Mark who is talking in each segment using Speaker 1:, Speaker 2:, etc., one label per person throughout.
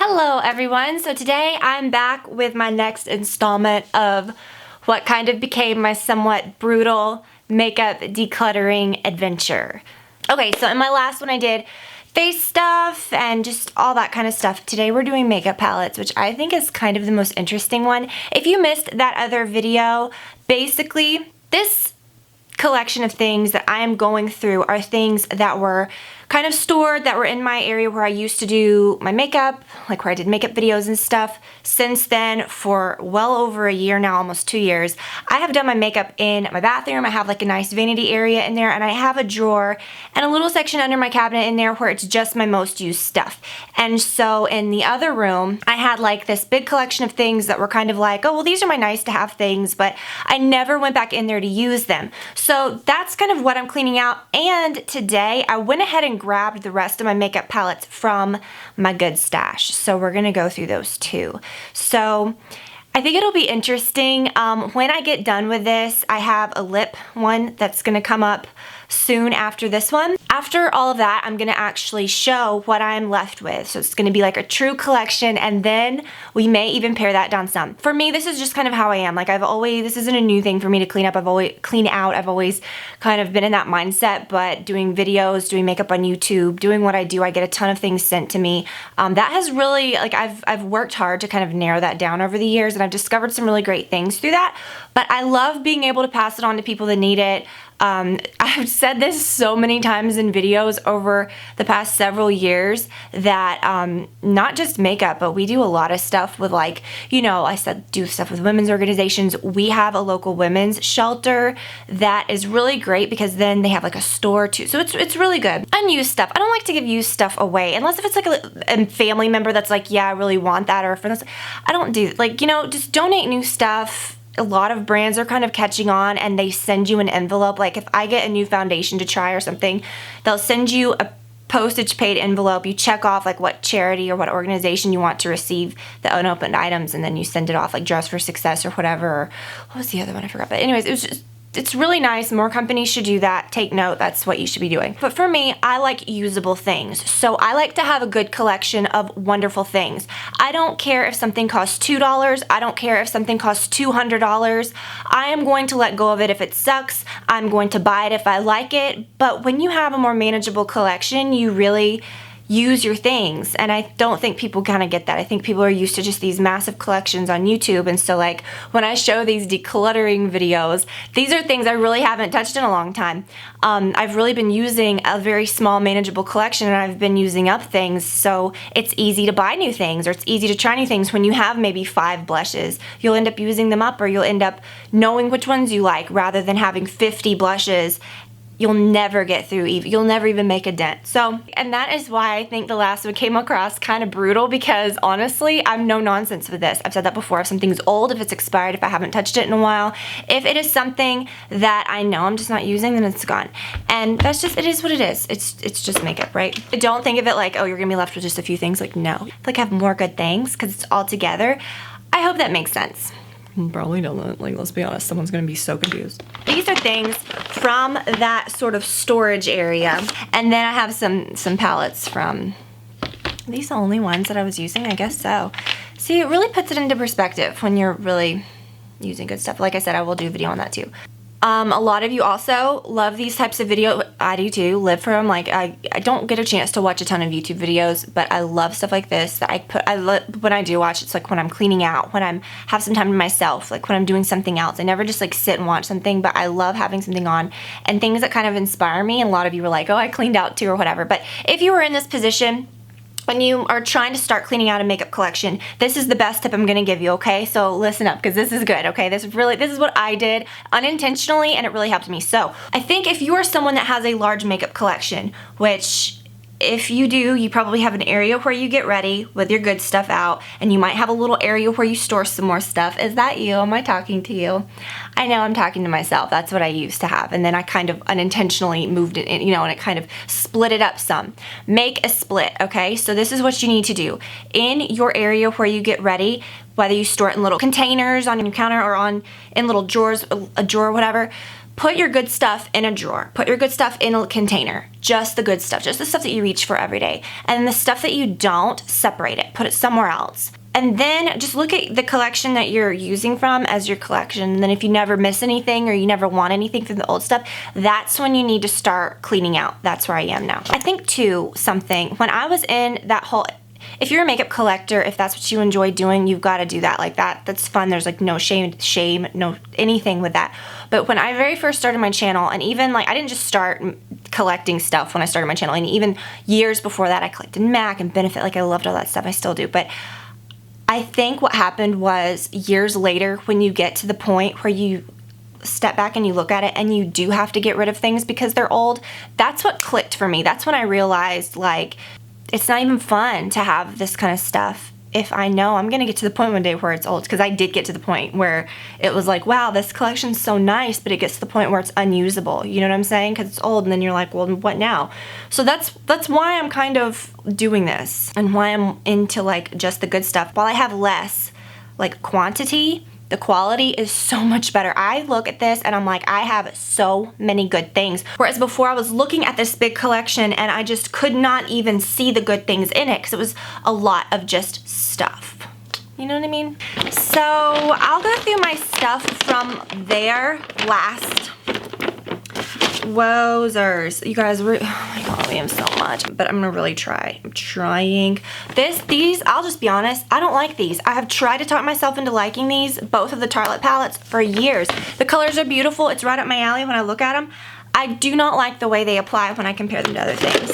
Speaker 1: Hello everyone, so today I'm back with my next installment of what kind of became my somewhat brutal makeup decluttering adventure. Okay, so in my last one I did face stuff and just all that kind of stuff. Today we're doing makeup palettes, which I think is kind of the most interesting one. If you missed that other video, basically this collection of things that I am going through are things that were kind of stored, that were in my area where I used to do my makeup, like where I did makeup videos and stuff. Since then, for well over a year now, almost 2 years, I have done my makeup in my bathroom. I have like a nice vanity area in there, and I have a drawer and a little section under my cabinet in there where it's just my most used stuff. And so in the other room, I had like this big collection of things that were kind of like, oh, well, these are my nice to have things, but I never went back in there to use them. So that's kind of what I'm cleaning out. And today I went ahead and grabbed the rest of my makeup palettes from my good stash. So we're gonna go through those too. So I think it'll be interesting. When I get done with this, I have a lip one that's gonna come up soon after this one. After all of that, I'm gonna actually show what I'm left with. So it's gonna be like a true collection, and then we may even pare that down some. For me, this is just kind of how I am. Like this isn't a new thing for me to clean up. I've always kind of been in that mindset, but doing videos, doing makeup on YouTube, doing what I do, I get a ton of things sent to me. That has really, like I've worked hard to kind of narrow that down over the years, and I've discovered some really great things through that. But I love being able to pass it on to people that need it. I've said this so many times in videos over the past several years that not just makeup, but we do a lot of stuff with, like, you know, I said do stuff with women's organizations. We have a local women's shelter that is really great because then they have like a store too. So it's really good. Unused stuff. I don't like to give used stuff away unless if it's like a family member that's like, yeah, I really want that, or a friend that's, I don't do, like, you know, just donate new stuff. A lot of brands are kind of catching on, and they send you an envelope. Like if I get a new foundation to try or something, they'll send you a postage paid envelope. You check off like what charity or what organization you want to receive the unopened items, and then you send it off, like Dress for Success or whatever. Or what was the other one? I forgot. But anyways, it's really nice. More companies should do that. Take note, that's what you should be doing. But for me, I like usable things. So I like to have a good collection of wonderful things. I don't care if something costs $2. I don't care if something costs $200. I am going to let go of it if it sucks. I'm going to buy it if I like it. But when you have a more manageable collection, you really use your things, and I don't think people kind of get that. I think people are used to just these massive collections on YouTube, and so like when I show these decluttering videos, these are things I really haven't touched in a long time. I've really been using a very small manageable collection, and I've been using up things, so it's easy to buy new things, or it's easy to try new things. When you have maybe 5 blushes, you'll end up using them up, or you'll end up knowing which ones you like rather than having 50 blushes. You'll never get through, you'll never even make a dent. So, and that is why I think the last one came across kind of brutal, because honestly, I'm no nonsense with this. I've said that before. If something's old, if it's expired, if I haven't touched it in a while, if it is something that I know I'm just not using, then it's gone. And that's just, it is what it is. It's just makeup, right? Don't think of it like, oh, you're gonna be left with just a few things. Like, no. Like, have more good things because it's all together. I hope that makes sense. Probably doesn't. Like, let's be honest, someone's gonna be so confused. These are things from that sort of storage area, and then I have some palettes from, are these the only ones that I was using? I guess so. See, it really puts it into perspective when you're really using good stuff. Like I said, I will do a video on that too. A lot of you also love these types of video. I do too. Live for them. Like I don't get a chance to watch a ton of YouTube videos, but I love stuff like this. That when I do watch, it's like when I'm cleaning out, when I'm have some time to myself, like when I'm doing something else. I never just like sit and watch something, but I love having something on and things that kind of inspire me. And a lot of you were like, oh, I cleaned out too or whatever. But if you were in this position, when you are trying to start cleaning out a makeup collection, this is the best tip I'm gonna give you, okay? So listen up, because this is good, okay? This is what I did unintentionally, and it really helped me. So I think if you are someone that has a large makeup collection, which if you do, you probably have an area where you get ready with your good stuff out, and you might have a little area where you store some more stuff. Is that you? Am I talking to you? I know I'm talking to myself. That's what I used to have, and then I kind of unintentionally moved it in, you know, and it kind of split it up some. Make a split, okay? So this is what you need to do. In your area where you get ready, whether you store it in little containers on your counter or in little drawers, a drawer or whatever, put your good stuff in a drawer. Put your good stuff in a container. Just the good stuff. Just the stuff that you reach for every day. And then the stuff that you don't, separate it. Put it somewhere else. And then just look at the collection that you're using from as your collection. And then if you never miss anything or you never want anything from the old stuff, that's when you need to start cleaning out. That's where I am now. I think too, when I was in that whole, if you're a makeup collector, if that's what you enjoy doing, you've got to do that like that. That's fun. There's like no shame, no anything with that. But when I very first started my channel, and even like I didn't just start collecting stuff when I started my channel, and even years before that I collected MAC and Benefit. Like I loved all that stuff. I still do. But I think what happened was years later, when you get to the point where you step back and you look at it and you do have to get rid of things because they're old, that's what clicked for me. That's when I realized like it's not even fun to have this kind of stuff if I know I'm gonna get to the point one day where it's old, because I did get to the point where it was like, wow, this collection's so nice, but it gets to the point where it's unusable. You know what I'm saying? Because it's old, and then you're like, well, what now? So that's why I'm kind of doing this, and why I'm into like just the good stuff. While I have less like quantity, the quality is so much better. I look at this and I'm like, I have so many good things. Whereas before I was looking at this big collection and I just could not even see the good things in it because it was a lot of just stuff. You know what I mean? So I'll go through my stuff from there last. Wowzers. You guys, oh my god, we have so much, but I'm gonna really try. I'm trying. These, I'll just be honest, I don't like these. I have tried to talk myself into liking these, both of the Tartelette palettes, for years. The colors are beautiful. It's right up my alley when I look at them. I do not like the way they apply when I compare them to other things.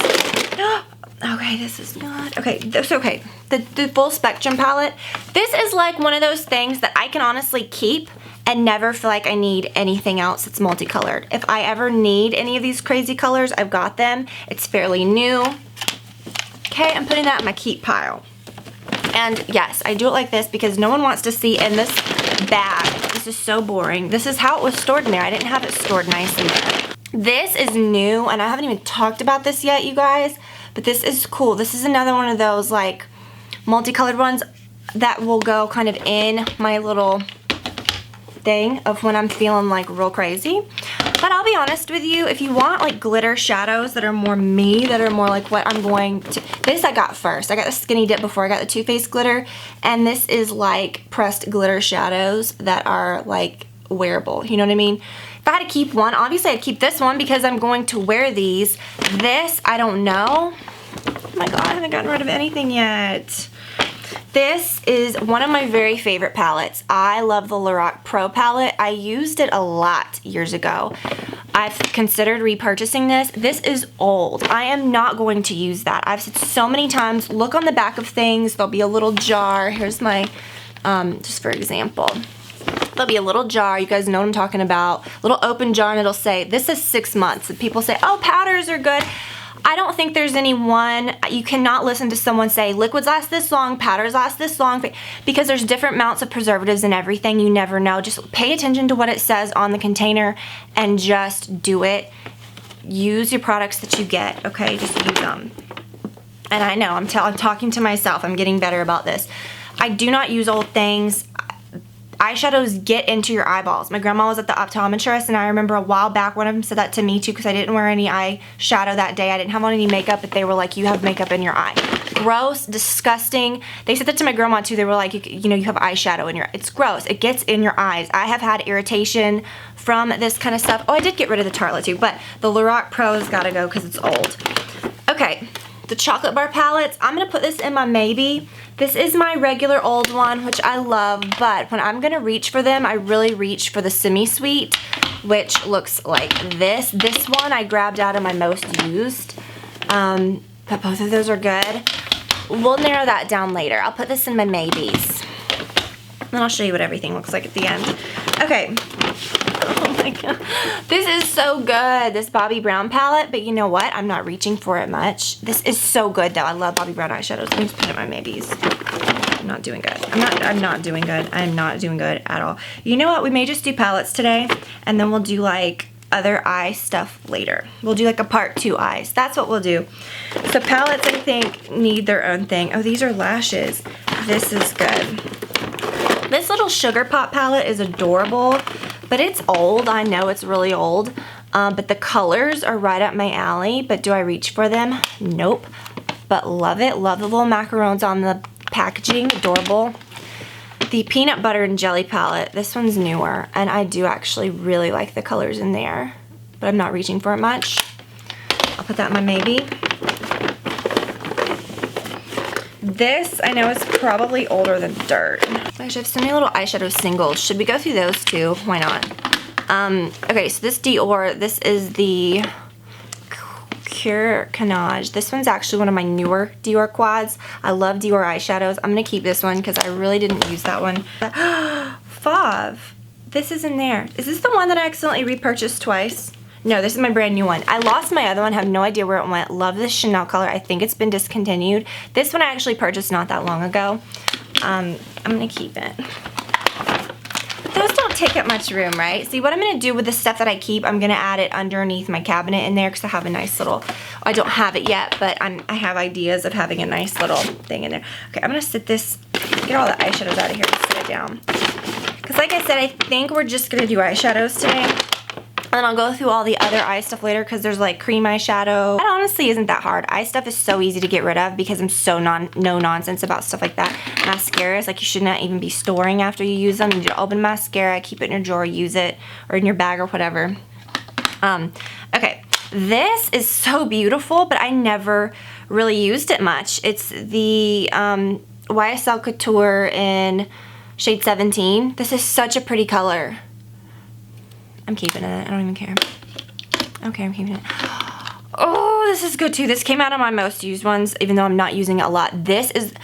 Speaker 1: Okay, this is not, okay, that's okay. The Full Spectrum palette, this is like one of those things that I can honestly keep and never feel like I need anything else that's multicolored. If I ever need any of these crazy colors, I've got them. It's fairly new. Okay, I'm putting that in my keep pile. And yes, I do it like this because no one wants to see in this bag. This is so boring. This is how it was stored in there. I didn't have it stored nice in there. This is new, and I haven't even talked about this yet, you guys, but this is cool. This is another one of those like multicolored ones that will go kind of in my little thing of when I'm feeling like real crazy. But I'll be honest with you, if you want like glitter shadows that are more me, that are more like what I'm going to, this I got first. I got the Skinny Dip before I got the Too Faced glitter, and this is like pressed glitter shadows that are like wearable, you know what I mean? If I had to keep one, obviously I'd keep this one because I'm going to wear these. This, I don't know. Oh my god, I haven't gotten rid of anything yet. This is one of my very favorite palettes. I love the Lorac Pro palette. I used it a lot years ago. I've considered repurchasing this. This is old. I am not going to use that. I've said so many times, look on the back of things. There'll be a little jar. Here's my, just for example. There'll be a little jar, you guys know what I'm talking about, little open jar, and it'll say, this is 6 months. And people say, oh, powders are good. I don't think there's any one, you cannot listen to someone say liquids last this long, powders last this long, because there's different amounts of preservatives and everything. You never know. Just pay attention to what it says on the container and just do it. Use your products that you get, okay? Just use them. And I know, I'm talking to myself. I'm getting better about this. I do not use old things. Eyeshadows get into your eyeballs. My grandma was at the optometrist, and I remember a while back one of them said that to me too, because I didn't wear any eyeshadow that day. I didn't have on any makeup, but they were like, you have makeup in your eye. Gross, disgusting. They said that to my grandma too. They were like, you know, you have eyeshadow in your eye. It's gross. It gets in your eyes. I have had irritation from this kind of stuff. Oh, I did get rid of the Tartelette too, but the Lorac Pro has got to go because it's old. Okay, the chocolate bar palettes. I'm going to put this in my maybe. This is my regular old one, which I love, but when I'm gonna reach for them, I really reach for the semi-sweet, which looks like this. This one I grabbed out of my most used, but both of those are good. We'll narrow that down later. I'll put this in my maybes. Then I'll show you what everything looks like at the end. Okay. Oh my god. This is so good, this Bobbi Brown palette, but you know what? I'm not reaching for it much. This is so good though. I love Bobbi Brown eyeshadows. Let me just put it in my maybes. I'm not doing good. I'm not doing good. I'm not doing good at all. You know what? We may just do palettes today, and then we'll do like other eye stuff later. We'll do like a part 2 eyes. That's what we'll do. So palettes, I think, need their own thing. Oh, these are lashes. This is good. This little Sugar Pop palette is adorable, But it's old. I know it's really old. But the colors are right up my alley. But do I reach for them? Nope. But love it. Love the little macarons on the packaging. Adorable. The peanut butter and jelly palette. This one's newer. And I do actually really like the colors in there. But I'm not reaching for it much. I'll put that in my maybe. This, I know, is probably older than dirt. Gosh, I have so many little eyeshadow singles. Should we go through those too? Why not? Okay, so this Dior, this is the Cure Canage. This one's actually one of my newer Dior quads. I love Dior eyeshadows. I'm going to keep this one because I really didn't use that one. Fauve. This is in there. Is this the one that I accidentally repurchased twice? No, this is my brand new one. I lost my other one, have no idea where it went. Love this Chanel color. I think it's been discontinued. This one I actually purchased not that long ago. I'm gonna keep it. But those don't take up much room, right? See, what I'm gonna do with the stuff that I keep, I'm gonna add it underneath my cabinet in there because I have a nice little, I don't have it yet, but I have ideas of having a nice little thing in there. Okay, I'm gonna sit this, get all the eyeshadows out of here and sit it down. Because like I said, I think we're just gonna do eyeshadows today. And I'll go through all the other eye stuff later because there's like cream eyeshadow. That honestly isn't that hard. Eye stuff is so easy to get rid of because I'm so no nonsense about stuff like that. Mascaras, like you should not even be storing after you use them. You need to open mascara, keep it in your drawer, use it, or in your bag or whatever. Okay, this is so beautiful, but I never really used it much. It's the YSL Couture in shade 17. This is such a pretty color. I'm keeping it. I don't even care. Okay, I'm keeping it. Oh, this is good too. This came out of my most used ones, even though I'm not using it a lot. This is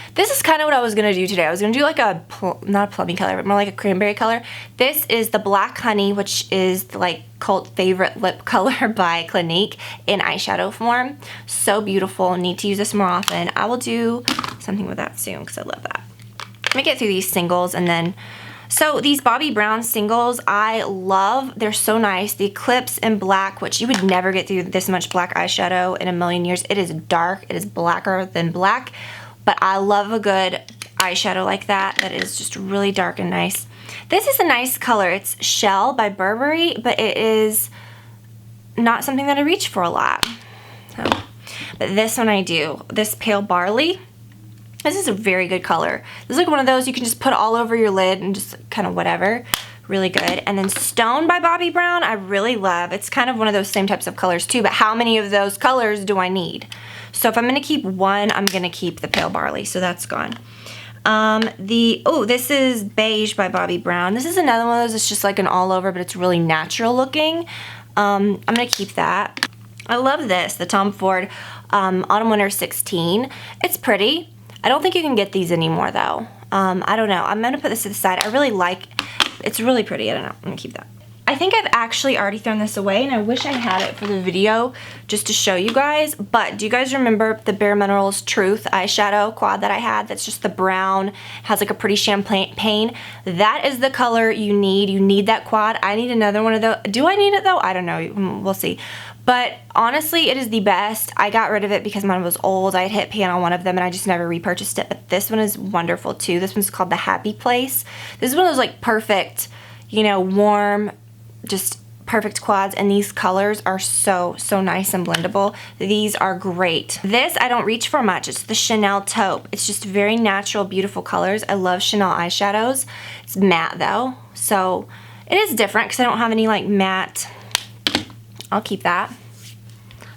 Speaker 1: kind of what I was gonna do today. I was gonna do like not a plummy color, but more like a cranberry color. This is the Black Honey, which is the like cult favorite lip color by Clinique in eyeshadow form. So beautiful. Need to use this more often. I will do something with that soon because I love that. Let me get through these singles and then. So these Bobbi Brown singles, I love. They're so nice. The Eclipse in black, which you would never get through this much black eyeshadow in a million years. It is dark. It is blacker than black. But I love a good eyeshadow like that. That is just really dark and nice. This is a nice color. It's Shell by Burberry, but it is not something that I reach for a lot. So, but this one I do. This Pale Barley. This is a very good color. This is like one of those you can just put all over your lid and just kind of whatever. Really good. And then Stone by Bobbi Brown, I really love. It's kind of one of those same types of colors too, but how many of those colors do I need? So if I'm gonna keep one, I'm gonna keep the Pale Barley, so that's gone. This is Beige by Bobbi Brown. This is another one of those, it's just like an all over, but it's really natural looking. I'm gonna keep that. I love this, the Tom Ford Autumn Winter 16. It's pretty. I don't think you can get these anymore though. I don't know. I'm gonna put this to the side. I really like, it's really pretty. I don't know. I'm gonna keep that. I think I've actually already thrown this away and I wish I had it for the video just to show you guys. But do you guys remember the Bare Minerals Truth eyeshadow quad that I had? That's just the brown, has like a pretty champagne. That is the color you need. You need that quad. I need another one of those. Do I need it though? I don't know. We'll see. But honestly, it is the best. I got rid of it because mine was old. I had hit pan on one of them and I just never repurchased it. But this one is wonderful too. This one's called the Happy Place. This is one of those like perfect, you know, warm, just perfect quads. And these colors are so nice and blendable. These are great. This I don't reach for much. It's the Chanel Taupe. It's just very natural, beautiful colors. I love Chanel eyeshadows. It's matte though. So it is different because I don't have any like matte. I'll keep that.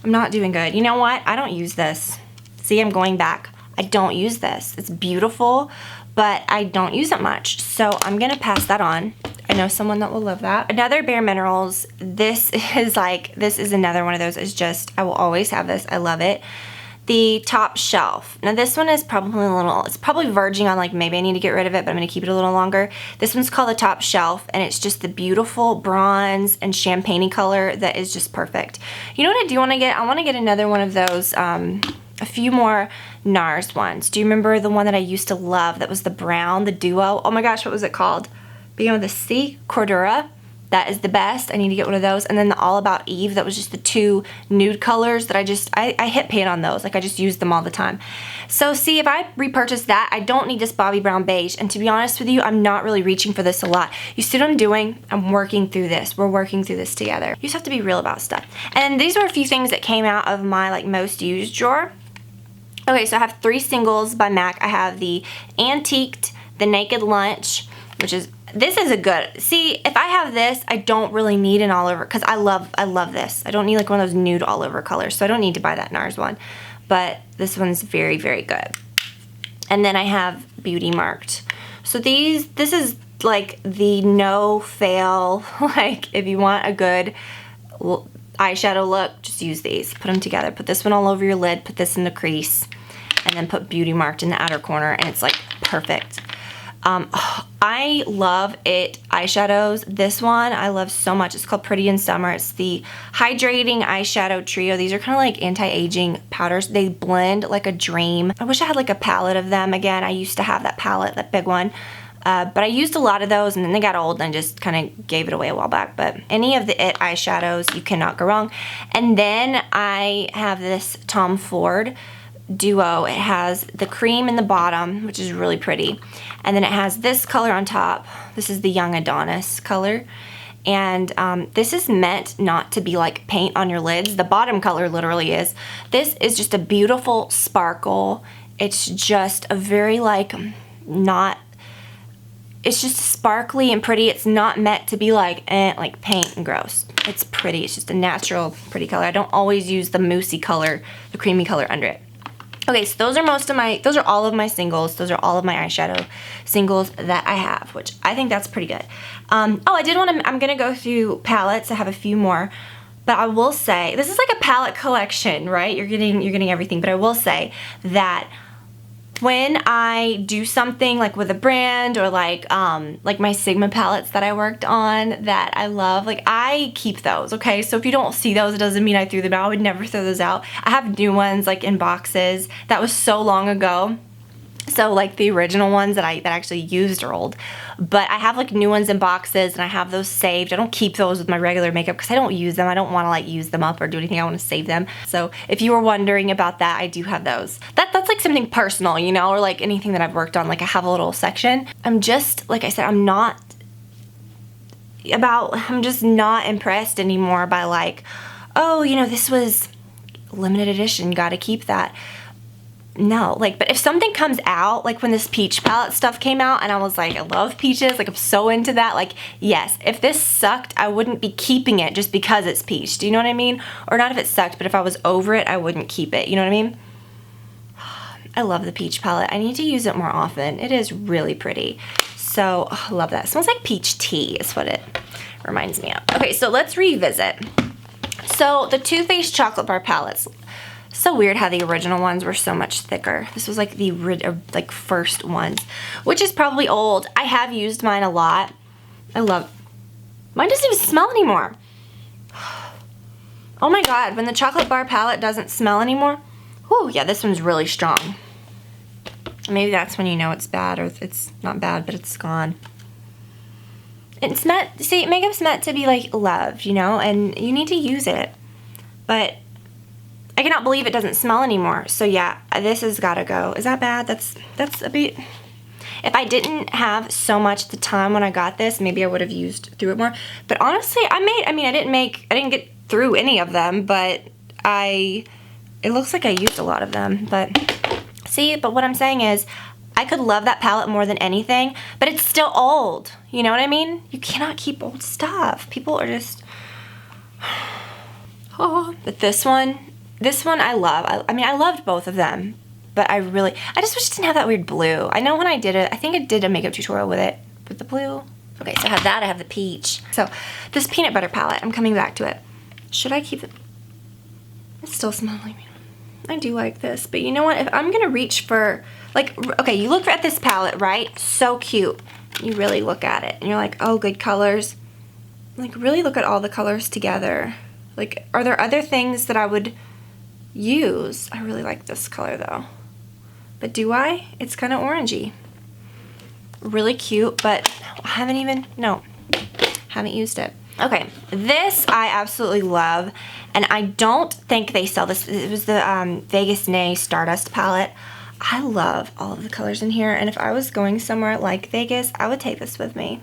Speaker 1: I'm not doing good. You know what? I don't use this. See, I'm going back. I don't use this. It's beautiful, but I don't use it much. So I'm gonna pass that on. I know someone that will love that. Another Bare Minerals. This is another one of those. It's just, I will always have this. I love it. The Top Shelf. Now this one is probably a little, it's probably verging on like maybe I need to get rid of it, but I'm gonna keep it a little longer. This one's called the Top Shelf and it's just the beautiful bronze and champagne color that is just perfect. You know what I do wanna get? I wanna get another one of those, a few more NARS ones. Do you remember the one that I used to love that was the brown, the duo? Oh my gosh, what was it called? Began with a C, Cordura. That is the best. I need to get one of those. And then the All About Eve, that was just the 2 nude colors that I hit pan on those. Like, I just use them all the time. So see, if I repurchase that, I don't need this Bobbi Brown beige. And to be honest with you, I'm not really reaching for this a lot. You see what I'm doing? I'm working through this. We're working through this together. You just have to be real about stuff. And these were a few things that came out of my like most used drawer. Okay, so I have 3 singles by MAC. I have the Antiqued, the Naked Lunch, which is, this is a good, see, if I have this, I don't really need an all over, because I love this. I don't need like one of those nude all over colors, so I don't need to buy that NARS one. But this one's very, very good. And then I have Beauty Marked. So this is like the no fail, like if you want a good eyeshadow look, just use these. Put them together. Put this one all over your lid, put this in the crease, and then put Beauty Marked in the outer corner, and it's like perfect. I love it eyeshadows. This one I love so much. It's called Pretty in Summer. It's the Hydrating Eyeshadow Trio. These are kind of like anti-aging powders. They blend like a dream. I wish I had like a palette of them again. I used to have that palette, that big one. But I used a lot of those, and then they got old and I just kind of gave it away a while back. But any of the IT eyeshadows, you cannot go wrong. And then I have this Tom Ford duo. It has the cream in the bottom, which is really pretty, and then it has this color on top. This is the Young Adonis color, and this is meant not to be like paint on your lids. The bottom color literally is. This is just a beautiful sparkle. It's just a very like it's just sparkly and pretty. It's not meant to be like paint and gross. It's pretty. It's just a natural pretty color. I don't always use the moussey color, the creamy color under it. Okay, so those are all of my singles. Those are all of my eyeshadow singles that I have, which I think that's pretty good. I'm gonna go through palettes. I have a few more, but I will say, this is like a palette collection, right? You're getting everything, but I will say that when I do something like with a brand or like my Sigma palettes that I worked on that I love, like I keep those, okay? So if you don't see those, it doesn't mean I threw them out. I would never throw those out. I have new ones like in boxes. That was so long ago. So like the original ones that I actually used are old, but I have like new ones in boxes and I have those saved. I don't keep those with my regular makeup because I don't use them. I don't want to like use them up or do anything. I want to save them. So if you were wondering about that, I do have those. That's like something personal, you know, or like anything that I've worked on. Like I have a little section. I'm just, like I said, I'm just not impressed anymore by like, oh, you know, this was limited edition, gotta keep that. No, like, but if something comes out, like when this peach palette stuff came out and I was like, I love peaches, like I'm so into that, like, yes, if this sucked, I wouldn't be keeping it just because it's peach, do you know what I mean? Or not if it sucked, but if I was over it, I wouldn't keep it, you know what I mean? I love the peach palette. I need to use it more often. It is really pretty. So, I love that. It smells like peach tea is what it reminds me of. Okay, so let's revisit. So, the Too Faced Chocolate Bar palettes. So weird how the original ones were so much thicker. This was like the first ones, which is probably old. I have used mine a lot. I love, mine doesn't even smell anymore. Oh my God, when the chocolate bar palette doesn't smell anymore, whew, yeah, this one's really strong. Maybe that's when you know it's bad, or it's not bad, but it's gone. It's meant, see, makeup's meant to be like loved, you know, and you need to use it. But I cannot believe it doesn't smell anymore. So yeah, this has gotta go. Is that bad? That's a bit, if I didn't have so much at the time when I got this, maybe I would have used through it more. But honestly, I didn't get through any of them, but it looks like I used a lot of them. But see, but what I'm saying is, I could love that palette more than anything, but it's still old. You know what I mean? You cannot keep old stuff. People are just, oh, but this one I love. I mean, I loved both of them, but I just wish it didn't have that weird blue. I know when I did it, I think I did a makeup tutorial with it, with the blue. Okay, so I have that, I have the peach. So this peanut butter palette, I'm coming back to it. Should I keep it? It's still smelling. I do like this, but you know what? If I'm gonna reach for, like, okay, you look at this palette, right? So cute. You really look at it, and you're like, oh, good colors. Like, really look at all the colors together. Like, are there other things that I would use? I really like this color though, but do I? It's kind of orangey, really cute, but I haven't used it. Okay, this I absolutely love, and I don't think they sell this. It was the Vegas Nay Stardust palette. I love all of the colors in here, and if I was going somewhere like Vegas, I would take this with me.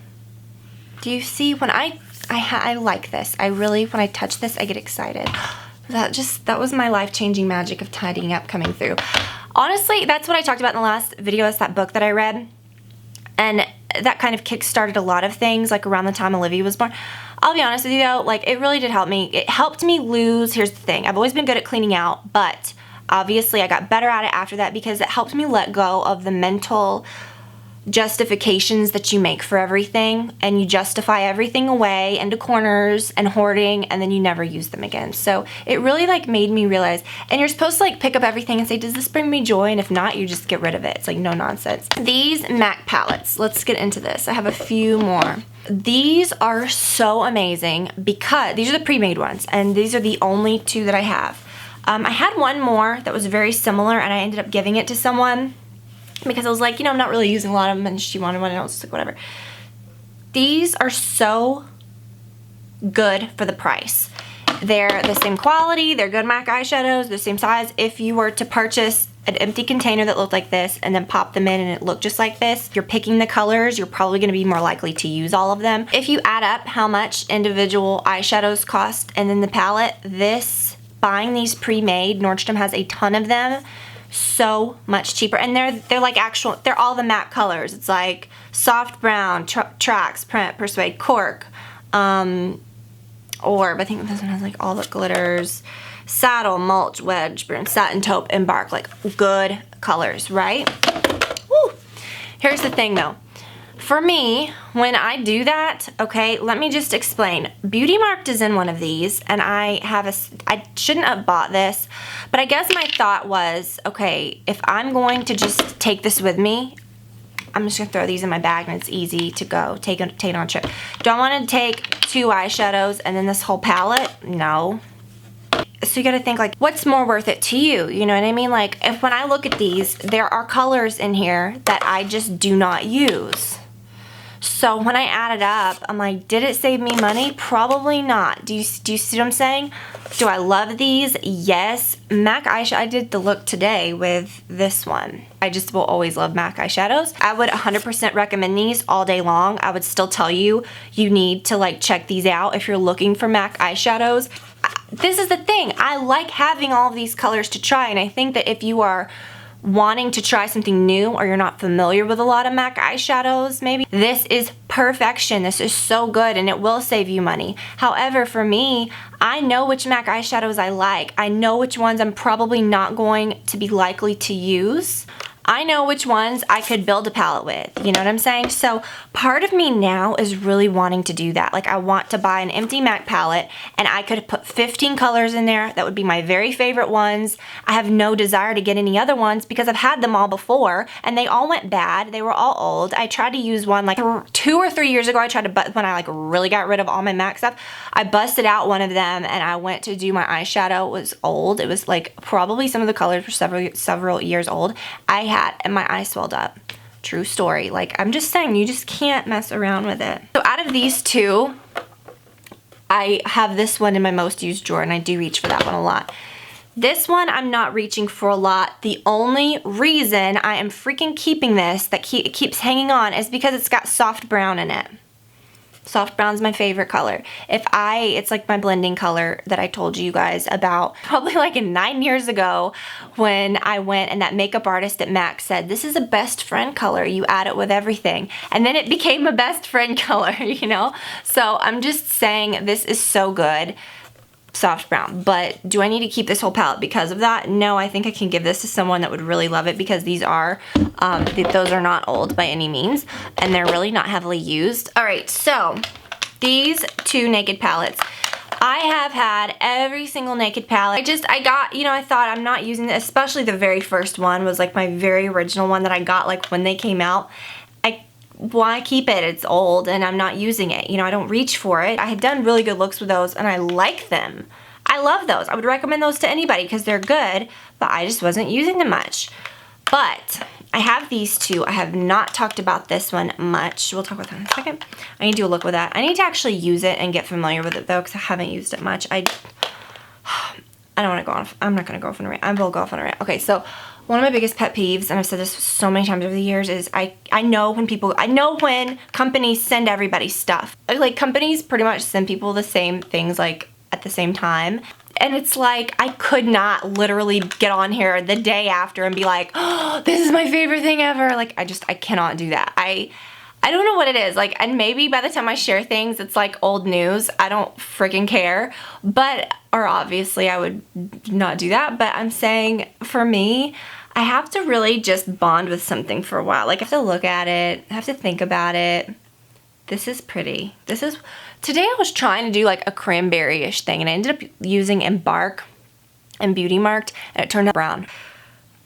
Speaker 1: Do you see when I like this? I really, when I touch this, I get excited. That was my life-changing magic of tidying up coming through. Honestly, that's what I talked about in the last video, is that book that I read, and that kind of kick-started a lot of things, like around the time Olivia was born. I'll be honest with you though, like it really did help me. It helped me lose, here's the thing, I've always been good at cleaning out, but obviously I got better at it after that because it helped me let go of the mental justifications that you make for everything, and you justify everything away into corners and hoarding, and then you never use them again. So it really like made me realize, and you're supposed to like pick up everything and say, does this bring me joy? And if not, you just get rid of it. It's like no nonsense. These MAC palettes, let's get into this. I have a few more. These are so amazing because these are the pre-made ones, and these are the only two that I have. I had one more that was very similar, and I ended up giving it to someone because I was like, you know, I'm not really using a lot of them, and she wanted one, and I was like, whatever. These are so good for the price. They're the same quality, they're good MAC eyeshadows, they're the same size. If you were to purchase an empty container that looked like this and then pop them in and it looked just like this, you're picking the colors, you're probably gonna be more likely to use all of them. If you add up how much individual eyeshadows cost and then the palette, buying these pre-made, Nordstrom has a ton of them, so much cheaper, and they're like actual, they're all the matte colors. It's like soft brown, Trax, Print, Persuade, Cork, Orb. I think this one has like all the glitters, Saddle, Mulch, Wedge, Burn, Satin, Taupe, Embark, like good colors, right? Woo. Here's the thing though. For me, when I do that, okay, let me just explain. Beauty Marked is in one of these, and I shouldn't have bought this, but I guess my thought was, okay, if I'm going to just take this with me, I'm just gonna throw these in my bag and it's easy to go, take it on a trip. Do I wanna take 2 eyeshadows and then this whole palette? No. So you gotta think like, what's more worth it to you? You know what I mean? Like, if when I look at these, there are colors in here that I just do not use. So when I add it up, I'm like, did it save me money? Probably not. Do you see what I'm saying? Do I love these? Yes. MAC eyeshadow, I did the look today with this one. I just will always love MAC eyeshadows. I would 100% recommend these all day long. I would still tell you, you need to like check these out if you're looking for MAC eyeshadows. This is the thing, I like having all of these colors to try, and I think that if you are wanting to try something new or you're not familiar with a lot of MAC eyeshadows, maybe this is perfection. This is so good and it will save you money. However, for me, I know which MAC eyeshadows I like. I know which ones I'm probably not going to be likely to use. I know which ones I could build a palette with, you know what I'm saying? So part of me now is really wanting to do that. Like I want to buy an empty MAC palette and I could put 15 colors in there. That would be my very favorite ones. I have no desire to get any other ones because I've had them all before and they all went bad. They were all old. I tried to use one like 2 or 3 years ago. I tried to, when I like really got rid of all my MAC stuff, I busted out one of them and I went to do my eyeshadow. It was old. It was like probably some of the colors were several years old. And my eye swelled up. True story. Like, I'm just saying, you just can't mess around with it. So out of these two, I have this one in my most used drawer, and I do reach for that one a lot. This one, I'm not reaching for a lot. The only reason I am freaking keeping this, that it keeps hanging on, is because it's got soft brown in it. Soft brown's my favorite color. It's like my blending color that I told you guys about probably like 9 years ago when I went and that makeup artist at MAC said, this is a best friend color. You add it with everything. And then it became a best friend color, you know? So I'm just saying this is so good. Soft brown. But do I need to keep this whole palette because of that? No, I think I can give this to someone that would really love it because these are, those are not old by any means and they're really not heavily used. All right, so these 2 Naked palettes. I have had every single Naked palette. I got, you know, I thought I'm not using it, especially the very first one was like my very original one that I got like when they came out. Why keep it? It's old and I'm not using it. You know, I don't reach for it. I had done really good looks with those and I like them. I love those. I would recommend those to anybody because they're good, but I just wasn't using them much. But I have these two. I have not talked about this one much. We'll talk about that in a second. I need to do a look with that. I need to actually use it and get familiar with it though, because I haven't used it much. I don't want to go off. I'm not going to go off on a rant. I will go off on a rant. Okay, so one of my biggest pet peeves, and I've said this so many times over the years, is I know when companies send everybody stuff. Like companies pretty much send people the same things like at the same time. And it's like, I could not literally get on here the day after and be like, oh, this is my favorite thing ever. Like, I cannot do that. I don't know what it is. Like, and maybe by the time I share things, it's like old news. I don't freaking care. Or obviously I would not do that. But I'm saying, for me, I have to really just bond with something for a while. Like, I have to look at it. I have to think about it. This is pretty. Today I was trying to do like a cranberry-ish thing, and I ended up using Embark and Beauty Marked, and it turned out brown.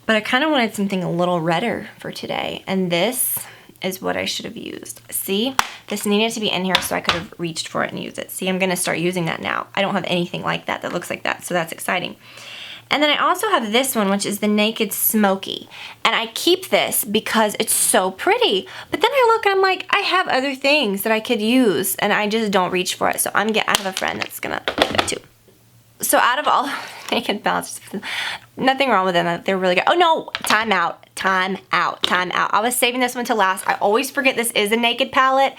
Speaker 1: But I kind of wanted something a little redder for today, and this is what I should have used. See, this needed to be in here so I could have reached for it and used it. See, I'm gonna start using that now. I don't have anything like that that looks like that, so that's exciting. And then I also have this one, which is the Naked Smoky. And I keep this because it's so pretty. But then I look and I'm like, I have other things that I could use, and I just don't reach for it. So I have a friend that's gonna get that too. So out of all Naked palettes, nothing wrong with them. They're really good. Oh no, time out. I was saving this one to last. I always forget this is a Naked palette.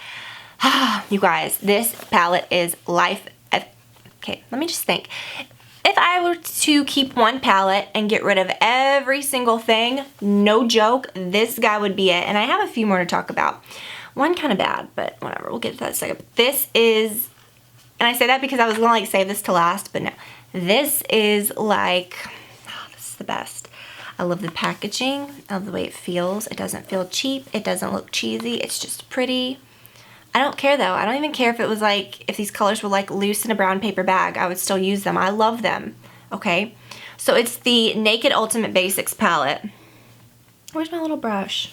Speaker 1: You guys, this palette is life. Okay, let me just think. If I were to keep one palette and get rid of every single thing, no joke, this guy would be it. And I have a few more to talk about. One kind of bad, but whatever, we'll get to that in a second. This is, and I say that because I was gonna like save this to last, but no. This is like, oh, this is the best. I love the packaging. I love the way it feels. It doesn't feel cheap. It doesn't look cheesy. It's just pretty. I don't care though. I don't even care if it was like, if these colors were like loose in a brown paper bag, I would still use them. I love them, okay? So it's the Naked Ultimate Basics palette. Where's my little brush?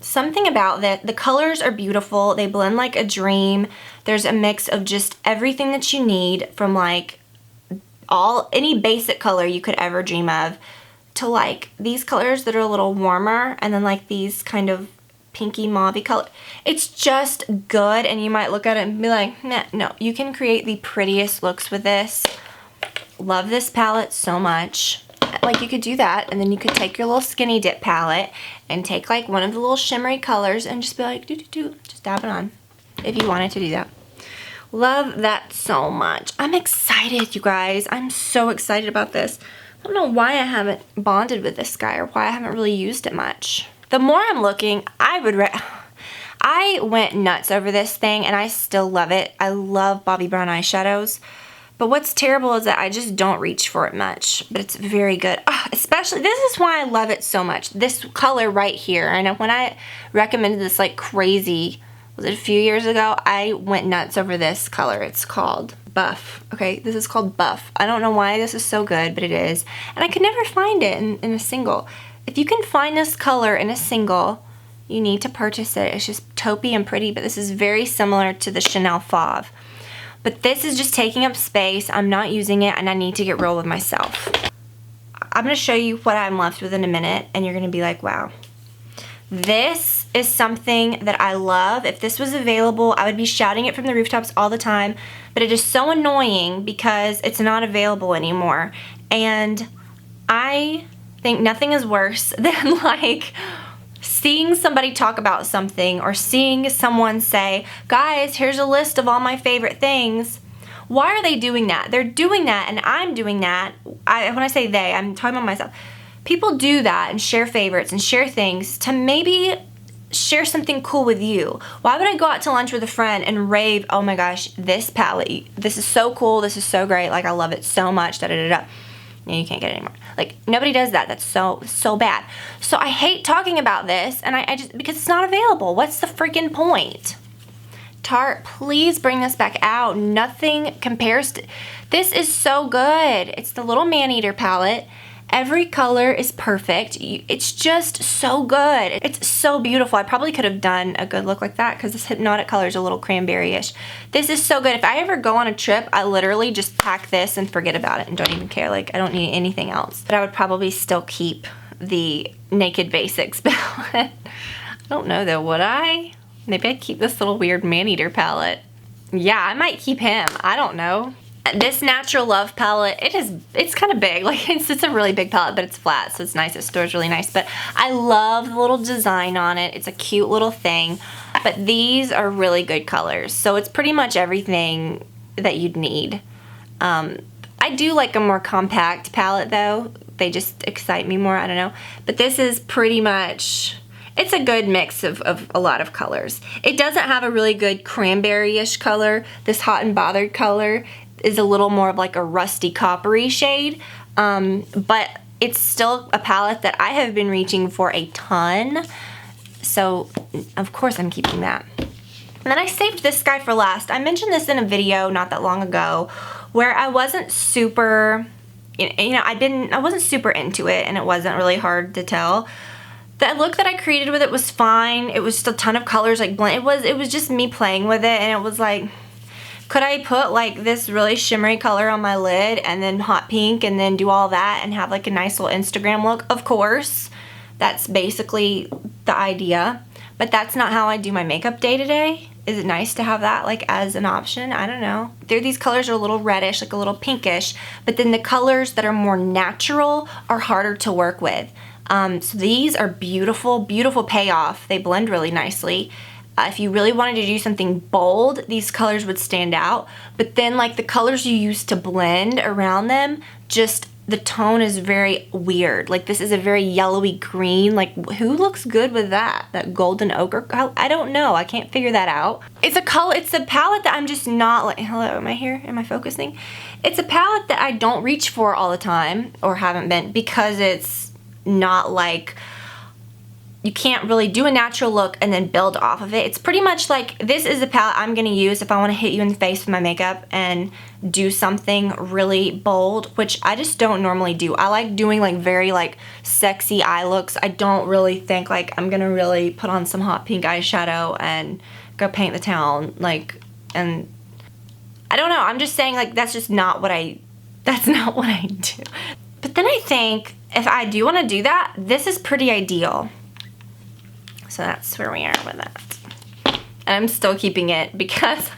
Speaker 1: Something about that, the colors are beautiful. They blend like a dream. There's a mix of just everything that you need, from like any basic color you could ever dream of, to like these colors that are a little warmer, and then like these kind of pinky mauvey color. It's just good, and you might look at it and be like, nah, no, you can create the prettiest looks with this. Love this palette so much. Like, you could do that, and then you could take your little skinny dip palette and take like one of the little shimmery colors and just be like, just dab it on if you wanted to do that. Love that so much. I'm excited, you guys. I'm so excited about this. I don't know why I haven't bonded with this guy, or why I haven't really used it much. The more I'm looking, I went nuts over this thing, and I still love it. I love Bobbi Brown eyeshadows. But what's terrible is that I just don't reach for it much. But it's very good. Especially, this is why I love it so much. This color right here. And when I recommended this like crazy, was it a few years ago? I went nuts over this color. It's called Buff. Okay, this is called Buff. I don't know why this is so good, but it is. And I could never find it in a single. If you can find this color in a single, you need to purchase it. It's just taupey and pretty, but this is very similar to the Chanel Fauve. But this is just taking up space. I'm not using it, and I need to get real with myself. I'm going to show you what I'm left with in a minute, and you're going to be like, wow. This is something that I love. If this was available, I would be shouting it from the rooftops all the time, but it is so annoying because it's not available anymore. And I think nothing is worse than like seeing somebody talk about something, or seeing someone say, guys, here's a list of all my favorite things. Why are they doing that? They're doing that, and I'm doing that. When I say they, I'm talking about myself. People do that and share favorites and share things to maybe share something cool with you. Why would I go out to lunch with a friend and rave, oh my gosh, this palette, this is so cool, this is so great, like I love it so much, da-da-da-da. No, you can't get it anymore. Like, nobody does that. That's so bad. So I hate talking about this, and I just, because it's not available. What's the freaking point? Tarte, please bring this back out. Nothing compares to, this is so good. It's the little man-eater palette. Every color is perfect. It's just so good. It's so beautiful. I probably could have done a good look like that because this Hypnotic color is a little cranberry-ish. This is so good. If I ever go on a trip, I literally just pack this and forget about it and don't even care. Like, I don't need anything else. But I would probably still keep the Naked Basics palette. I don't know though, would I? Maybe I'd keep this little weird man-eater palette. Yeah, I might keep him. I don't know. This Natural Love palette, it's kind of big. Like, it's a really big palette, but it's flat, so it's nice. It stores really nice. But I love the little design on it. It's a cute little thing. But these are really good colors. So it's pretty much everything that you'd need. I do like a more compact palette, though. They just excite me more. I don't know. But this is pretty much... It's a good mix of a lot of colors. It doesn't have a really good cranberry-ish color. This Hot and Bothered color is a little more of like a rusty coppery shade, but it's still a palette that I have been reaching for a ton, so of course I'm keeping that. And then I saved this guy for last. I mentioned this in a video not that long ago where I wasn't super, I wasn't super into it, and it wasn't really hard to tell. The look that I created with it was fine. It was just a ton of colors, like blend. It was just me playing with it, and it was like, could I put like this really shimmery color on my lid and then hot pink and then do all that and have like a nice little Instagram look? Of course. That's basically the idea. But that's not how I do my makeup day to day. Is it nice to have that like as an option? I don't know. These colors are a little reddish, like a little pinkish, but then the colors that are more natural are harder to work with. So these are beautiful, beautiful payoff. They blend really nicely. If you really wanted to do something bold, these colors would stand out. But then like the colors you use to blend around them, just the tone is very weird. Like this is a very yellowy green. Like who looks good with that? That golden ochre? I don't know. I can't figure that out. It's a palette that I'm just not like, hello, am I here? Am I focusing? It's a palette that I don't reach for all the time, or haven't been, because it's not like, you can't really do a natural look and then build off of it. It's pretty much like, this is a palette I'm gonna use if I wanna hit you in the face with my makeup and do something really bold, which I just don't normally do. I like doing like very like sexy eye looks. I don't really think like I'm gonna really put on some hot pink eyeshadow and go paint the town, like, and I don't know, I'm just saying like that's not what I do. But then I think if I do wanna do that, this is pretty ideal. So that's where we are with that. And I'm still keeping it because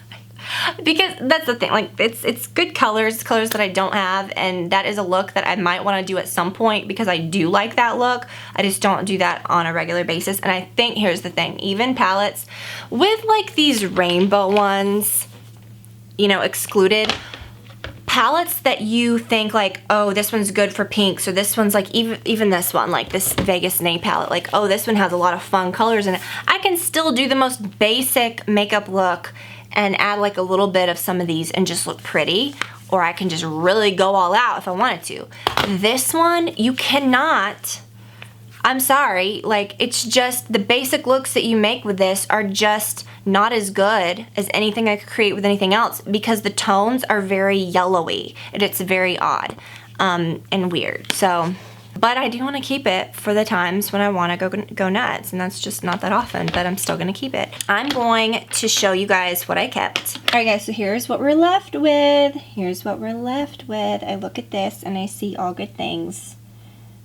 Speaker 1: that's the thing, like it's good colors, colors that I don't have, and that is a look that I might want to do at some point because I do like that look. I just don't do that on a regular basis. And I think, here's the thing, even palettes with like these rainbow ones, excluded, palettes that you think like, oh, this one's good for pinks, or this one's like, even this one, like this Vegas Nay palette, like, oh, this one has a lot of fun colors in it. I can still do the most basic makeup look and add like a little bit of some of these and just look pretty, or I can just really go all out if I wanted to. This one, you cannot. I'm sorry, like it's just the basic looks that you make with this are just not as good as anything I could create with anything else because the tones are very yellowy and it's very odd and weird. So, but I do want to keep it for the times when I want to go nuts, and that's just not that often, but I'm still going to keep it. I'm going to show you guys what I kept. All right guys, so here's what we're left with. Here's what we're left with. I look at this and I see all good things.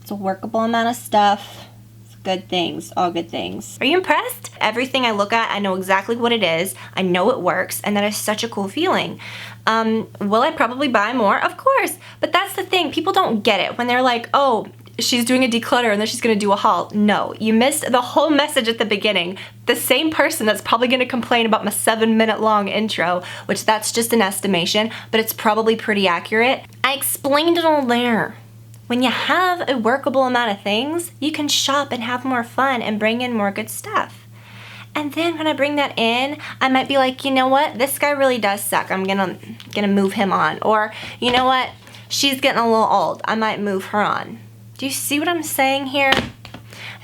Speaker 1: It's a workable amount of stuff. It's good things, all good things. Are you impressed? Everything I look at, I know exactly what it is. I know it works, and that is such a cool feeling. Will I probably buy more? Of course, but that's the thing. People don't get it when they're like, oh, she's doing a declutter and then she's gonna do a haul. No, you missed the whole message at the beginning. The same person that's probably gonna complain about my 7-minute long intro, which that's just an estimation, but it's probably pretty accurate. I explained it all there. When you have a workable amount of things, you can shop and have more fun and bring in more good stuff. And then when I bring that in, I might be like, you know what? This guy really does suck. I'm gonna move him on. Or, you know what? She's getting a little old. I might move her on. Do you see what I'm saying here?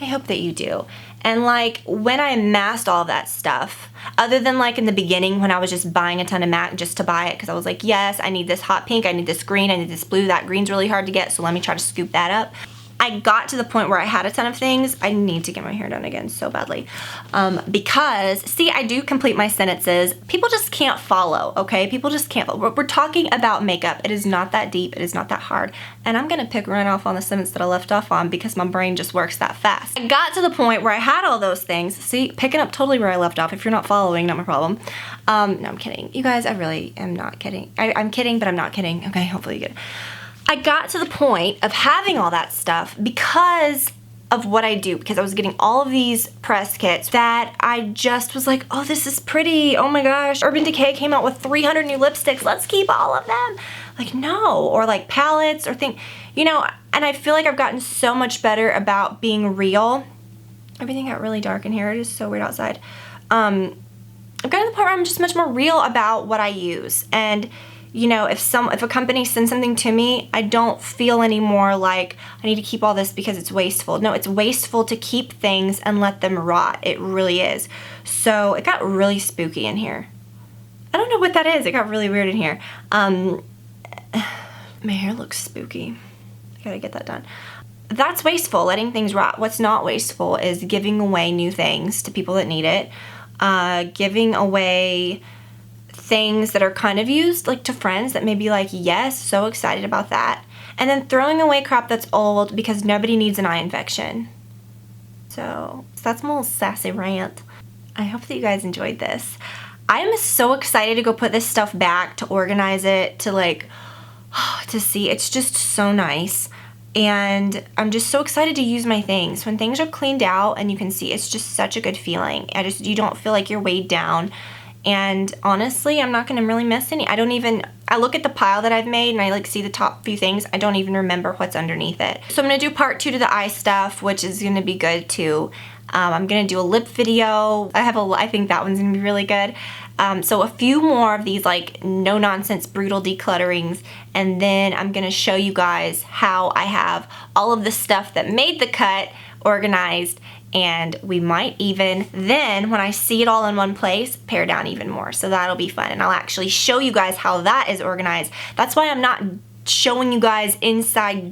Speaker 1: I hope that you do. And like when I amassed all that stuff, other than like in the beginning when I was just buying a ton of MAC just to buy it because I was like, yes, I need this hot pink, I need this green, I need this blue. That green's really hard to get, so let me try to scoop that up. I got to the point where I had a ton of things. I need to get my hair done again so badly. Because, see, I do complete my sentences. People just can't follow, okay? People just can't follow. We're talking about makeup. It is not that deep. It is not that hard. And I'm gonna pick right off on the sentence that I left off on because my brain just works that fast. I got to the point where I had all those things. See, picking up totally where I left off. If you're not following, not my problem. No, I'm kidding. You guys, I really am not kidding. I'm kidding, but I'm not kidding. Okay, hopefully you get it. I got to the point of having all that stuff because of what I do, because I was getting all of these press kits that I just was like, oh, this is pretty. Oh my gosh, Urban Decay came out with 300 new lipsticks. Let's keep all of them. Like, no. Or like palettes or things, you know, and I feel like I've gotten so much better about being real. Everything got really dark in here. It is so weird outside. I've gotten to the point where I'm just much more real about what I use. And you know, if a company sends something to me, I don't feel anymore like I need to keep all this because it's wasteful. No, it's wasteful to keep things and let them rot. It really is. So it got really spooky in here. I don't know what that is. It got really weird in here. My hair looks spooky. I gotta get that done. That's wasteful, letting things rot. What's not wasteful is giving away new things to people that need it. Giving away things that are kind of used, like to friends that may be like, yes, so excited about that. And then throwing away crap that's old because nobody needs an eye infection. So that's my little sassy rant. I hope that you guys enjoyed this. I am so excited to go put this stuff back, to organize it, to like, to see. It's just so nice. And I'm just so excited to use my things. When things are cleaned out and you can see, it's just such a good feeling. You don't feel like you're weighed down. And honestly, I'm not gonna really miss any. I look at the pile that I've made and I like see the top few things. I don't even remember what's underneath it. So I'm gonna do part 2 to the eye stuff, which is gonna be good too. I'm gonna do a lip video. I think that one's gonna be really good. So a few more of these like no nonsense brutal declutterings, and then I'm gonna show you guys how I have all of the stuff that made the cut organized. And we might even then, when I see it all in one place, pare down even more. So that'll be fun. And I'll actually show you guys how that is organized. That's why I'm not showing you guys inside,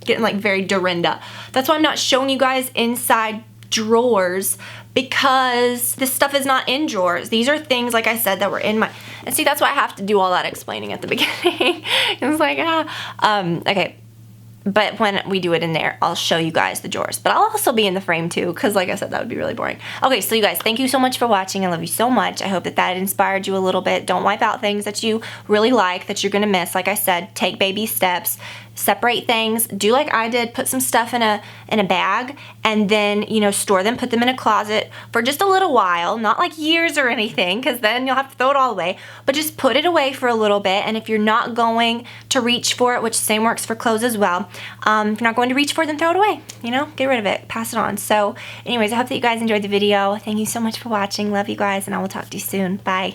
Speaker 1: getting like very Dorinda. That's why I'm not showing you guys inside drawers, because this stuff is not in drawers. These are things, like I said, that were in my, and see, that's why I have to do all that explaining at the beginning. It's like, okay. But when we do it in there, I'll show you guys the drawers. But I'll also be in the frame too, because like I said, that would be really boring. Okay, so you guys, thank you so much for watching. I love you so much. I hope that that inspired you a little bit. Don't wipe out things that you really like, that you're gonna miss. Like I said, take baby steps. Separate things. Do like I did. Put some stuff in a bag, and then, you know, store them. Put them in a closet for just a little while. Not like years or anything, because then you'll have to throw it all away. But just put it away for a little bit. And if you're not going to reach for it, which same works for clothes as well, if you're not going to reach for it, then throw it away. You know, get rid of it. Pass it on. So anyways, I hope that you guys enjoyed the video. Thank you so much for watching. Love you guys, and I will talk to you soon. Bye.